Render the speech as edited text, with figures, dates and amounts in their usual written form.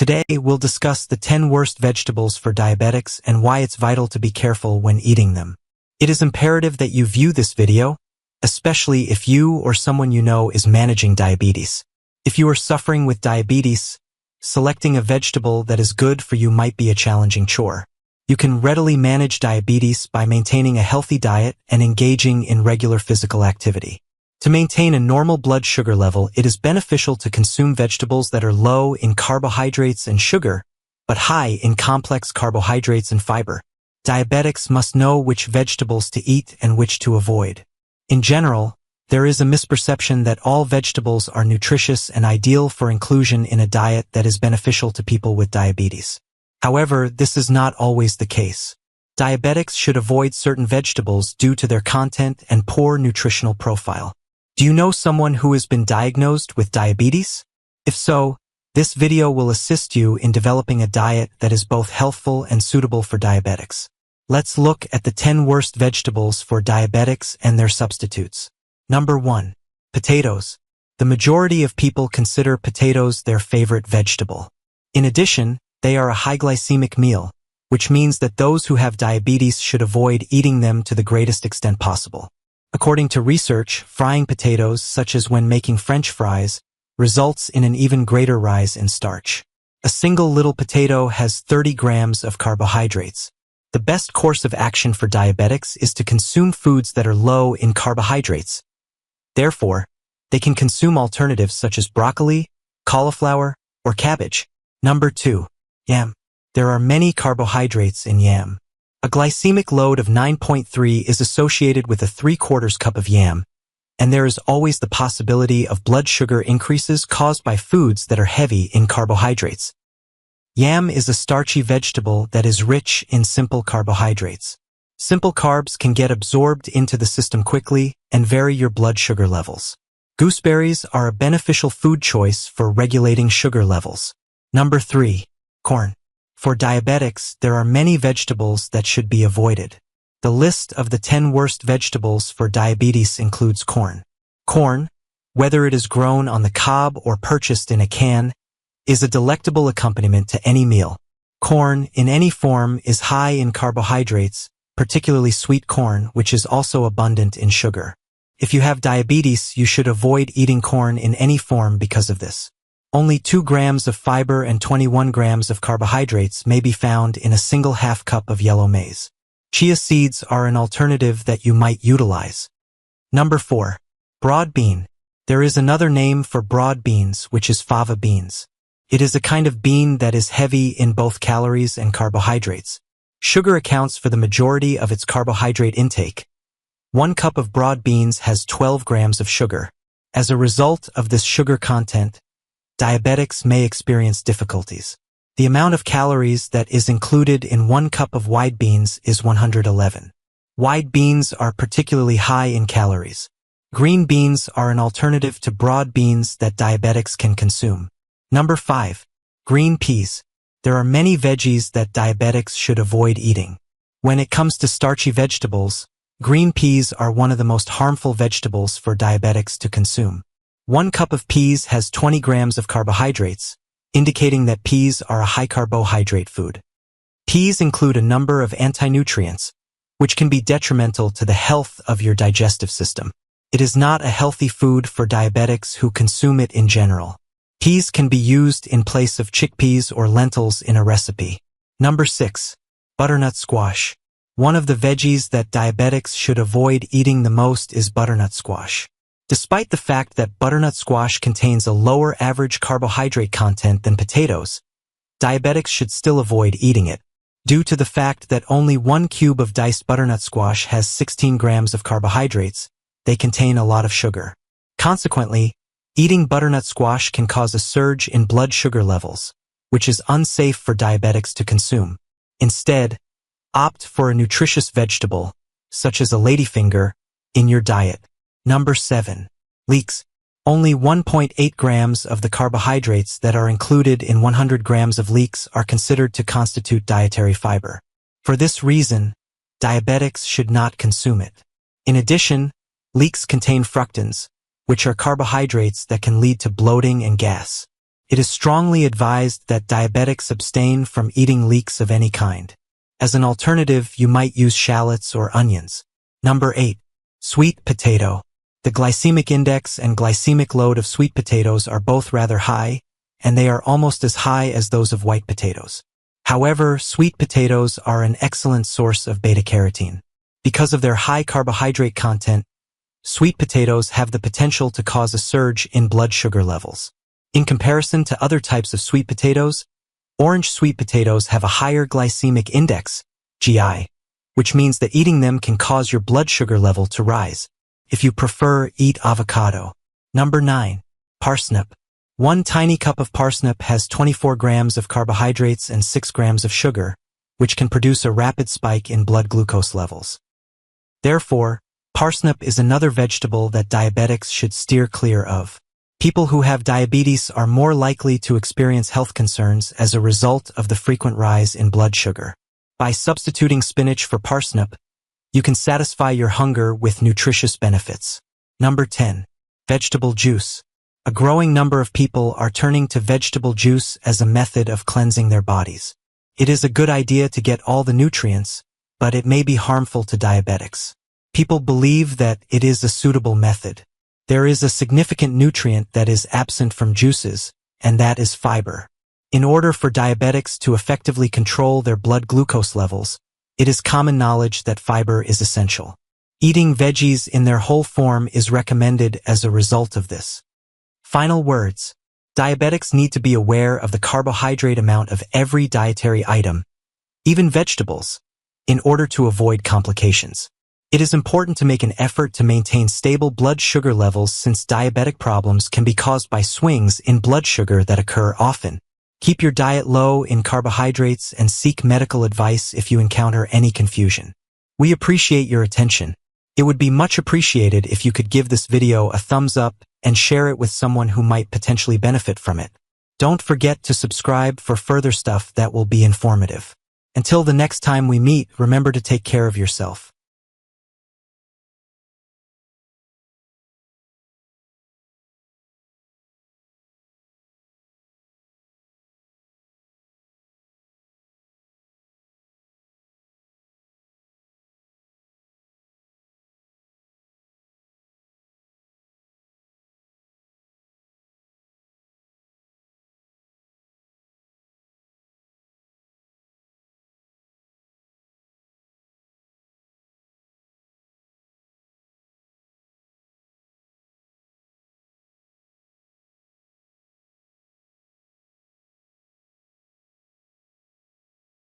Today, we'll discuss the 10 worst vegetables for diabetics and why it's vital to be careful when eating them. It is imperative that you view this video, especially if you or someone you know is managing diabetes. If you are suffering with diabetes, selecting a vegetable that is good for you might be a challenging chore. You can readily manage diabetes by maintaining a healthy diet and engaging in regular physical activity. To maintain a normal blood sugar level, it is beneficial to consume vegetables that are low in carbohydrates and sugar, but high in complex carbohydrates and fiber. Diabetics must know which vegetables to eat and which to avoid. In general, there is a misperception that all vegetables are nutritious and ideal for inclusion in a diet that is beneficial to people with diabetes. However, this is not always the case. Diabetics should avoid certain vegetables due to their content and poor nutritional profile. Do you know someone who has been diagnosed with diabetes? If so, this video will assist you in developing a diet that is both healthful and suitable for diabetics. Let's look at the 10 worst vegetables for diabetics and their substitutes. Number 1. Potatoes. The majority of people consider potatoes their favorite vegetable. In addition, they are a high glycemic meal, which means that those who have diabetes should avoid eating them to the greatest extent possible. According to research, frying potatoes, such as when making French fries, results in an even greater rise in starch. A single little potato has 30 grams of carbohydrates. The best course of action for diabetics is to consume foods that are low in carbohydrates. Therefore, they can consume alternatives such as broccoli, cauliflower, or cabbage. Number 2. Yam. There are many carbohydrates in yam. A glycemic load of 9.3 is associated with a 3/4 cup of yam, and there is always the possibility of blood sugar increases caused by foods that are heavy in carbohydrates. Yam is a starchy vegetable that is rich in simple carbohydrates. Simple carbs can get absorbed into the system quickly and vary your blood sugar levels. Gooseberries are a beneficial food choice for regulating sugar levels. Number 3. Corn. For diabetics, there are many vegetables that should be avoided. The list of the 10 worst vegetables for diabetes includes corn. Corn, whether it is grown on the cob or purchased in a can, is a delectable accompaniment to any meal. Corn, in any form, is high in carbohydrates, particularly sweet corn, which is also abundant in sugar. If you have diabetes, you should avoid eating corn in any form because of this. Only 2 grams of fiber and 21 grams of carbohydrates may be found in a single half cup of yellow maize. Chia seeds are an alternative that you might utilize. Number 4. Broad bean. There is another name for broad beans, which is fava beans. It is a kind of bean that is heavy in both calories and carbohydrates. Sugar accounts for the majority of its carbohydrate intake. 1 cup of broad beans has 12 grams of sugar. As a result of this sugar content, diabetics may experience difficulties. The amount of calories that is included in 1 cup of wide beans is 111. Wide beans are particularly high in calories. Green beans are an alternative to broad beans that diabetics can consume. Number 5. Green peas. There are many veggies that diabetics should avoid eating. When it comes to starchy vegetables, green peas are one of the most harmful vegetables for diabetics to consume. 1 cup of peas has 20 grams of carbohydrates, indicating that peas are a high-carbohydrate food. Peas include a number of anti-nutrients, which can be detrimental to the health of your digestive system. It is not a healthy food for diabetics who consume it in general. Peas can be used in place of chickpeas or lentils in a recipe. Number 6. Butternut squash. One of the veggies that diabetics should avoid eating the most is butternut squash. Despite the fact that butternut squash contains a lower average carbohydrate content than potatoes, diabetics should still avoid eating it. Due to the fact that only 1 cube of diced butternut squash has 16 grams of carbohydrates, they contain a lot of sugar. Consequently, eating butternut squash can cause a surge in blood sugar levels, which is unsafe for diabetics to consume. Instead, opt for a nutritious vegetable, such as a ladyfinger, in your diet. Number 7. Leeks. Only 1.8 grams of the carbohydrates that are included in 100 grams of leeks are considered to constitute dietary fiber. For this reason, diabetics should not consume it. In addition, leeks contain fructans, which are carbohydrates that can lead to bloating and gas. It is strongly advised that diabetics abstain from eating leeks of any kind. As an alternative, you might use shallots or onions. Number 8. Sweet potato. The glycemic index and glycemic load of sweet potatoes are both rather high, and they are almost as high as those of white potatoes. However, sweet potatoes are an excellent source of beta-carotene. Because of their high carbohydrate content, sweet potatoes have the potential to cause a surge in blood sugar levels. In comparison to other types of sweet potatoes, orange sweet potatoes have a higher glycemic index, GI, which means that eating them can cause your blood sugar level to rise. If you prefer, eat avocado. Number 9. Parsnip. One tiny cup of parsnip has 24 grams of carbohydrates and 6 grams of sugar, which can produce a rapid spike in blood glucose levels. Therefore, parsnip is another vegetable that diabetics should steer clear of. People who have diabetes are more likely to experience health concerns as a result of the frequent rise in blood sugar. By substituting spinach for parsnip, you can satisfy your hunger with nutritious benefits. Number 10. Vegetable juice. A growing number of people are turning to vegetable juice as a method of cleansing their bodies. It is a good idea to get all the nutrients, but it may be harmful to diabetics. People believe that it is a suitable method. There is a significant nutrient that is absent from juices, and that is fiber. In order for diabetics to effectively control their blood glucose levels, it is common knowledge that fiber is essential. Eating veggies in their whole form is recommended as a result of this. Final words. Diabetics need to be aware of the carbohydrate amount of every dietary item, even vegetables, in order to avoid complications. It is important to make an effort to maintain stable blood sugar levels since diabetic problems can be caused by swings in blood sugar that occur often. Keep your diet low in carbohydrates and seek medical advice if you encounter any confusion. We appreciate your attention. It would be much appreciated if you could give this video a thumbs up and share it with someone who might potentially benefit from it. Don't forget to subscribe for further stuff that will be informative. Until the next time we meet, remember to take care of yourself.